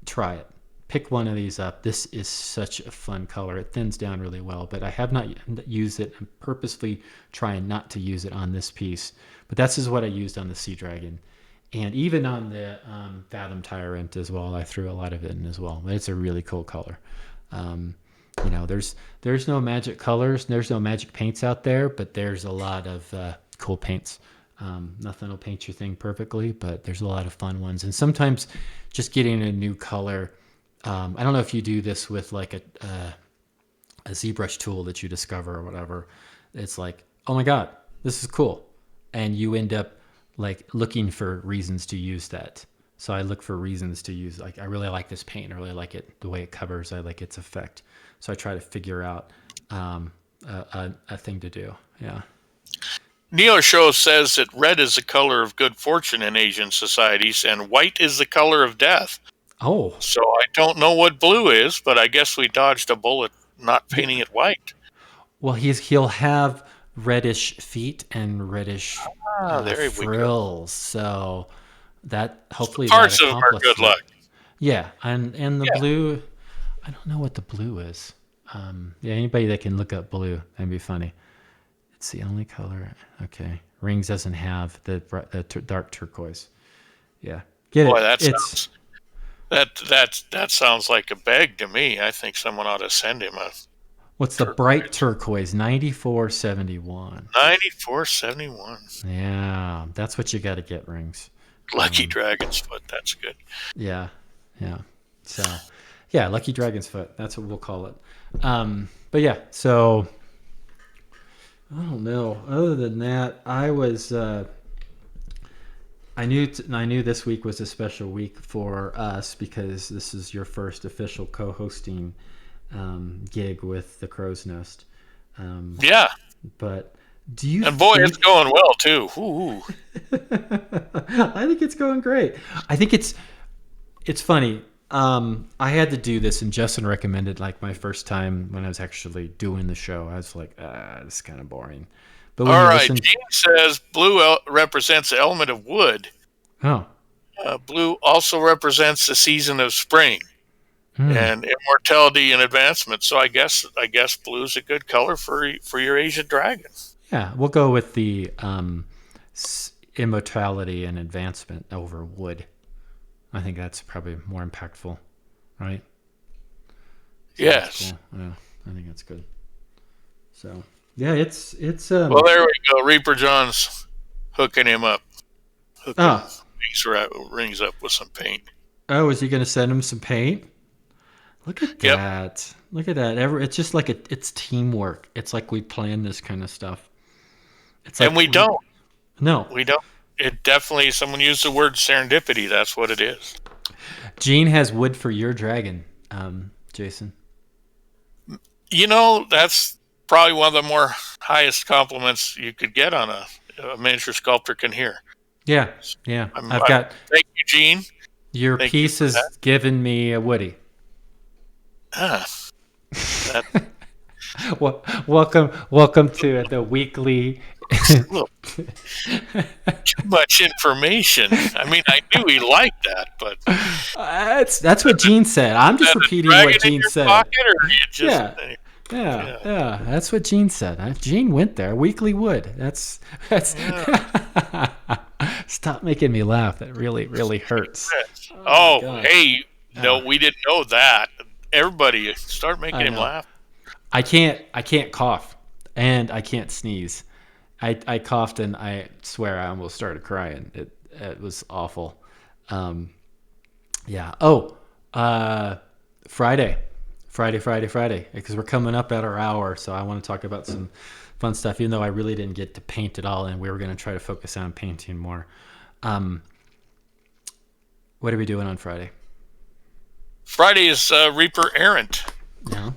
try it. Pick one of these up. This is such a fun color. It thins down really well, but I have not used it. I'm purposely trying not to use it on this piece. But this is what I used on the Sea Dragon. And even on the Fathom Tyrant as well, I threw a lot of it in as well. It's a really cool color. Um, there's no magic colors, there's no magic paints out there, but there's a lot of cool paints. Nothing will paint your thing perfectly, but there's a lot of fun ones. And sometimes just getting a new color. I don't know if you do this with like a ZBrush tool that you discover or whatever. It's like, oh my god, this is cool, and you end up like looking for reasons to use that. So I look for reasons to use. Like I really like this paint. I really like it the way it covers. I like its effect. So I try to figure out a thing to do. Yeah. Neo Show says that red is the color of good fortune in Asian societies, and white is the color of death. Oh, So I don't know what blue is, but I guess we dodged a bullet not yeah. painting it white. Well, he'll have reddish feet and reddish Ah, there we go. frills. So that hopefully that Parts of them are accomplished good it. luck. Yeah, and the Yeah. blue, I don't know what the blue is. Yeah, anybody that can look up blue, that'd be funny. It's the only color. Okay, rings doesn't have the dark turquoise. Yeah, get Boy, it. It's that sounds like a beg to me. I think someone ought to send him a what's the bright turquoise. turquoise 9471. 9471. Yeah, that's what you got to get, rings. Lucky Um, Dragon's Foot. That's good. yeah, yeah. So yeah, lucky dragon's foot. That's what we'll call it. But yeah, so I don't know. Other than that, I knew this week was a special week for us because this is your first official co-hosting gig with the Crow's Nest. Um, Yeah. but do you And boy, it's think? going well too. Ooh. I think it's going great. I think it's funny. I had to do this, and Justin recommended like my first time when I was actually doing the show. I was like, this is kind of boring. But when All you right. listen, Gene says blue represents the element of wood. oh, Blue also represents the season of spring hmm. and immortality and advancement. So I guess blue's a good color for your Asian dragon. Yeah, we'll go with the immortality and advancement over wood. I think that's probably more impactful, right? So that's Yes. cool. Yeah, I think that's good. So yeah, it's Well, there we go. Reaper John's hooking him up, hooking oh rings up with some paint. oh, is he gonna send him some paint? Look at Yep. that! Look at that! It's just like it's teamwork. It's like we plan this kind of stuff. It's And like we don't. no. We don't. It definitely. Someone used the word serendipity. That's what it is. Gene has wood for your dragon, Jason. That's probably one of the more highest compliments you could get on a miniature sculptor can hear. Yeah, yeah. I'm, I've I'm got thank you, Gene. your Thank you piece for has that. given me a Woody. Ah, that Welcome to the weekly. look, too much information. I mean, I knew he liked that, but That's what Gene said. I'm is just that a repeating what dragon in Gene your said. pocket, or you just Yeah, yeah, yeah, yeah. That's what Gene said. Gene went there. Weekly Wood. That's. yeah. Stop making me laugh. That really hurts. Yes. Oh my Oh, god. hey, no, Yeah, we didn't know that. Everybody, start making I him know. laugh. I can't cough, and I can't sneeze. I coughed and I swear I almost started crying. It was awful. Um, yeah. Oh, uh, Friday, Friday, because we're coming up at our hour, so I want to talk about some fun stuff. Even though I really didn't get to paint at all, and we were going to try to focus on painting more. Um, what are we doing on Friday? Friday is Reaper Errant. Yeah.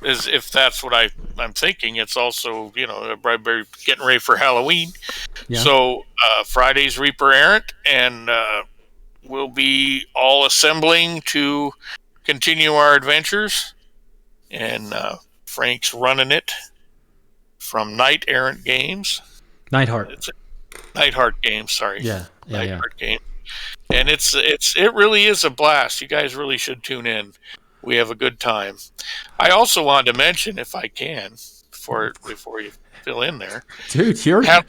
as if that's what I'm thinking. It's also, everybody getting ready for Halloween. Yeah. So Friday's Reaper Errant, and we'll be all assembling to continue our adventures. And Frank's running it from Knight Errant Games. Nightheart. It's a Nightheart Games, sorry, Yeah. Yeah. Yeah. Nightheart Games, and it really is a blast. You guys really should tune in. We have a good time. I also wanted to mention, if I can, before you fill in there, Dude, Hal-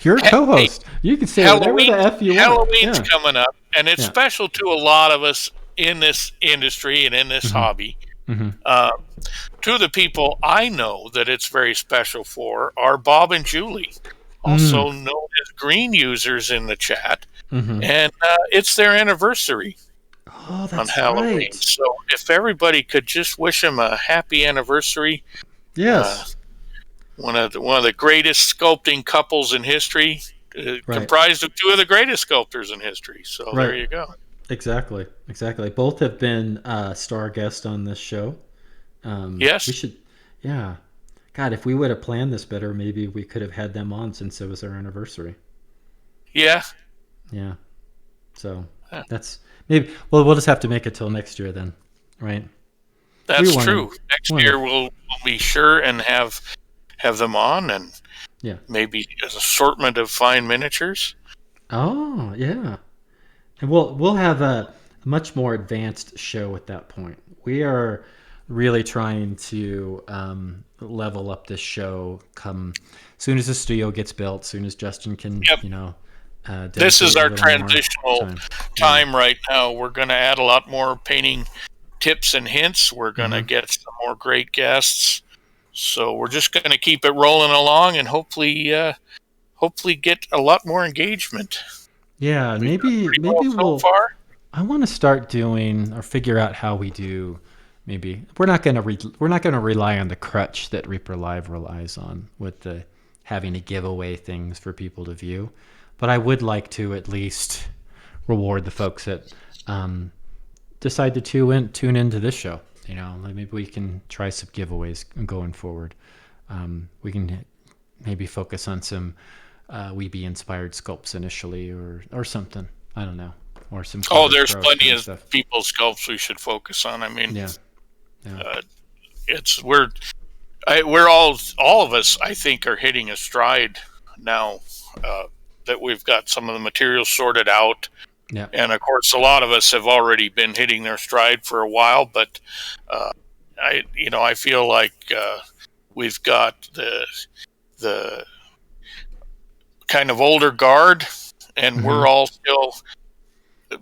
you're a hey, co-host. You can say whatever the f you want. Halloween's Yeah. coming up, and it's Yeah. special to a lot of us in this industry and in this Mm-hmm. hobby. Mm-hmm. Uh, Two of the people I know that it's very special for are Bob and Julie, Mm. also known as Green Users in the chat, Mm-hmm. and it's their anniversary Oh, on that's Halloween. right. So if everybody could just wish them a happy anniversary, uh, Yes. one of the greatest sculpting couples in history, Right. comprised of two of the greatest sculptors in history. So there Right. you go. Exactly. Exactly. Both have been star guests on this show. We Yes. should. Yeah. God, if we would have planned this better, maybe we could have had them on since it was our anniversary. Yeah. Yeah. So Yeah. that's maybe. Well, we'll just have to make it till next year then, right? We That's want true. to. Next year we'll be sure and have them on, and Yeah. maybe an assortment of fine miniatures. Oh, yeah. And we'll have a much more advanced show at that point. We are really trying to level up this show. Come soon as the studio gets built, soon as Justin can, Yep. This dedicate is a our little more transitional time. time right now. We're going to add a lot more painting tips and hints. We're going to Mhm. get some more great guests. So we're just going to keep it rolling along, and hopefully get a lot more engagement. Yeah, We've done maybe pretty well so we'll. far. I want to start doing or figure out how we do. Maybe we're not gonna rely on the crutch that Reaper Live relies on with the having to give away things for people to view, but I would like to at least reward the folks that decide to tune into this show. Like maybe we can try some giveaways going forward. We can maybe focus on some Weeby inspired sculpts initially, or something. I don't know, or some Oh, Clever there's Crow plenty kind of of stuff. people's sculpts we should focus on. I mean, Yeah, yeah, it's we're all of us, I think, are hitting a stride now, uh, that we've got some of the materials sorted out, yeah. and of course, a lot of us have already been hitting their stride for a while. But I feel like we've got the kind of older guard, and Hmm. we're all still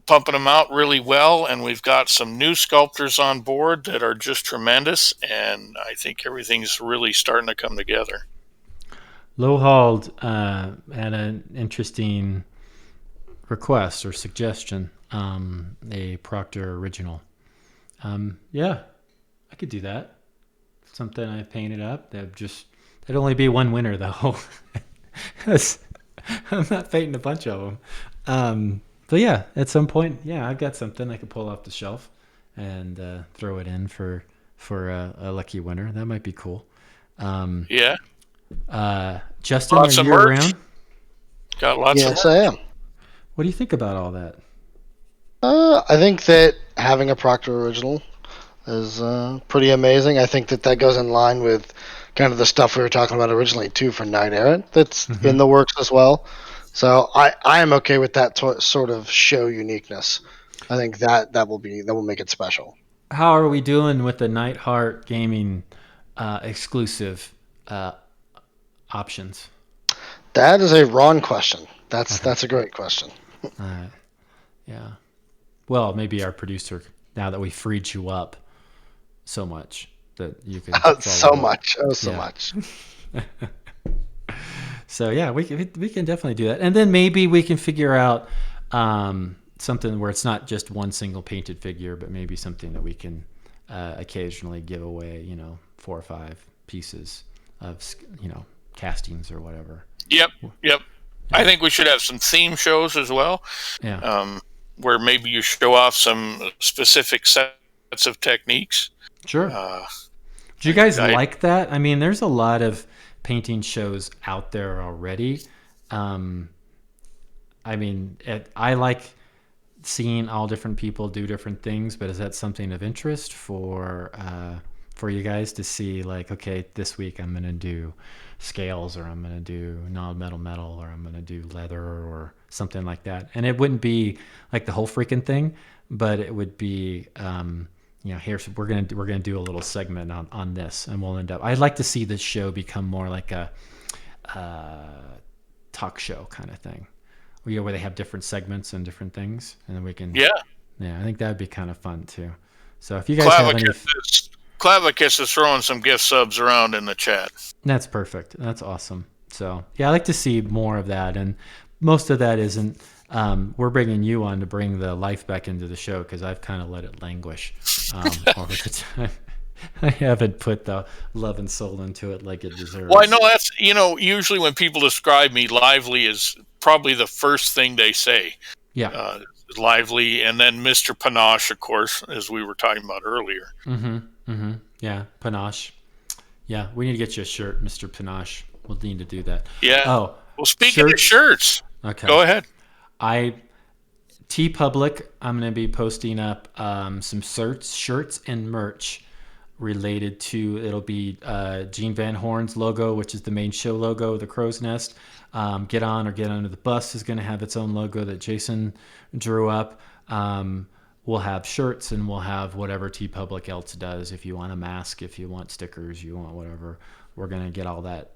pumping them out really well, and we've got some new sculptors on board that are just tremendous, and I think everything's really starting to come together. Lowhold had an interesting request or suggestion. A Proctor original. Yeah, I could do that. Something I painted up. That'd only be one winner though. 'Cause I'm not painting a bunch of them. But yeah, at some point, yeah, I've got something I could pull off the shelf and throw it in for a lucky winner. That might be cool. Um, Yeah, Justin, are lots of you merch. around? Got lots of Yes, I merch. am. What do you think about all that? I think that having a Proctor original is pretty amazing. I think that goes in line with kind of the stuff we were talking about originally too for Knight Errant that's in the works as well. So I am okay with that sort of show uniqueness. I think that will make it special. How are we doing with the Nightheart Gaming exclusive options? That is a Ron question. Okay. That's a great question. Yeah. Well, maybe our producer, now that we freed you up so much that you can So follow up. much, so Yeah. much. So yeah, we can definitely do that, and then maybe we can figure out something where it's not just one single painted figure, but maybe something that we can occasionally give away. 4 or 5 pieces of castings or whatever. Yep. I think we should have some theme shows as well, Yeah. where maybe you show off some specific sets of techniques. Sure. Do you guys like that? I mean, there's a lot of painting shows out there already. Um, I mean, I like seeing all different people do different things, but is that something of interest for you guys to see? Like, okay, this week I'm gonna do scales, or I'm gonna do non-metal, or I'm gonna do leather, or something like that. And it wouldn't be like the whole freaking thing, but it would be, here's we're gonna do a little segment on this, and we'll end up. I'd like to see this show become more like a talk show kind of thing, where they have different segments and different things, and then we can. Yeah. Yeah, I think that would be kind of fun too. So if you guys have any, Clavicus is throwing some gift subs around in the chat. that's perfect. That's awesome. So yeah, I like to see more of that, and most of that isn't. We're bringing you on to bring the life back into the show, because I've kind of let it languish over the time. I haven't put the love and soul into it like it deserves. Well, I know that's, usually when people describe me, lively is probably the first thing they say. Yeah. Lively, and then Mr. Panache, of course, as we were talking about earlier. Yeah, Panache. Yeah, we need to get you a shirt, Mr. Panache. We'll need to do that. Yeah. Oh, well, speaking of shirts, okay. Go ahead. TeePublic, I'm going to be posting up some shirts and merch related to, it'll be Gene Van Horn's logo, which is the main show logo, the Crow's Nest. Get On or Get Under the Bus is going to have its own logo that Jason drew up. We'll have shirts, and we'll have whatever TeePublic else does. If you want a mask, if you want stickers, you want whatever, we're going to get all that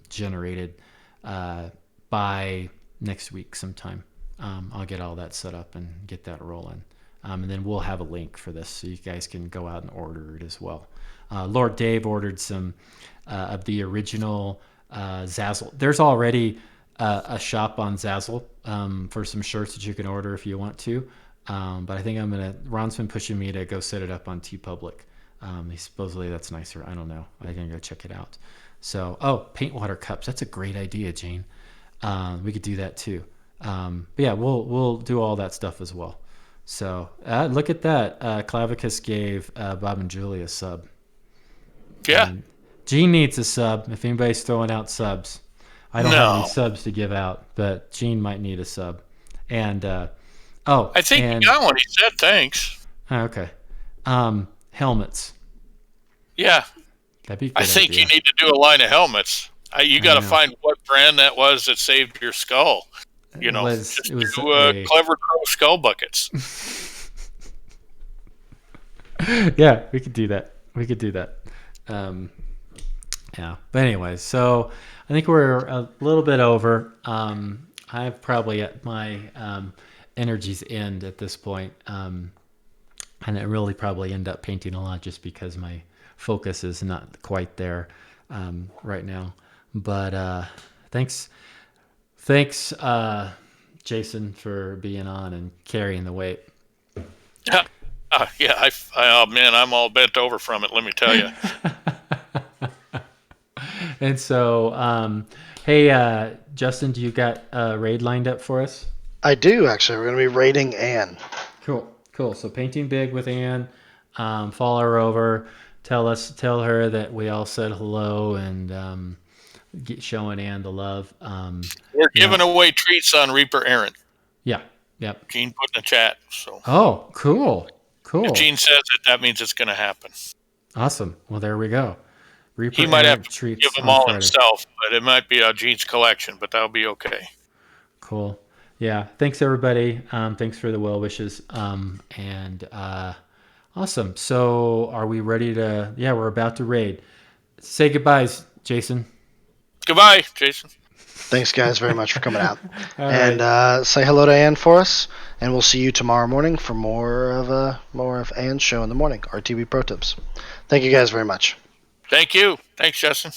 generated by next week sometime. I'll get all that set up and get that rolling. And then we'll have a link for this, so you guys can go out and order it as well. Lord Dave ordered some of the original Zazzle. There's already a shop on Zazzle for some shirts that you can order if you want to. But I think Ron's been pushing me to go set it up on TeePublic. Supposedly that's nicer. I don't know. I can go check it out. So, paint water cups. That's a great idea, Jane. We could do that too. But yeah, we'll do all that stuff as well. So look at that. Clavicus gave Bob and Julie a sub. Yeah. And Gene needs a sub. If anybody's throwing out subs, I don't have any subs to give out, but Gene might need a sub. And I think he got one. He said thanks. Okay. Helmets. Yeah. That'd be a good I think idea. you need to do a line of helmets. You got to find what brand that was that saved your skull. It was Clever Crow skull buckets. Yeah, we could do that. Yeah, but anyway, so I think we're a little bit over. I'm probably at my energy's end at this point, and I really probably end up painting a lot just because my focus is not quite there right now. But thanks, Jason, for being on and carrying the weight. Yeah, man, I'm all bent over from it, let me tell you. And so, hey, Justin, do you got a raid lined up for us? I do, actually. We're going to be raiding Anne. Cool. So painting big with Anne. Follow her over. Tell her that we all said hello, and showing Anne the love. We're giving away treats on Reaper Errant. Yeah. Yep. Gene put in the chat. So. Oh, cool. If Gene says it, that means it's going to happen. Awesome. Well, there we go. Reaper he might have to treats give them all Friday himself, but it might be Gene's collection, but that'll be okay. Cool. Yeah. Thanks, everybody. Thanks for the well wishes. And awesome. So are we ready to... Yeah, we're about to raid. Say goodbyes, Jason. Goodbye, Jason. Thanks, guys, very much for coming out. And say hello to Anne for us, and we'll see you tomorrow morning for more of Anne's show in the morning, RTV Pro Tips. Thank you guys very much. Thank you. Thanks, Justin.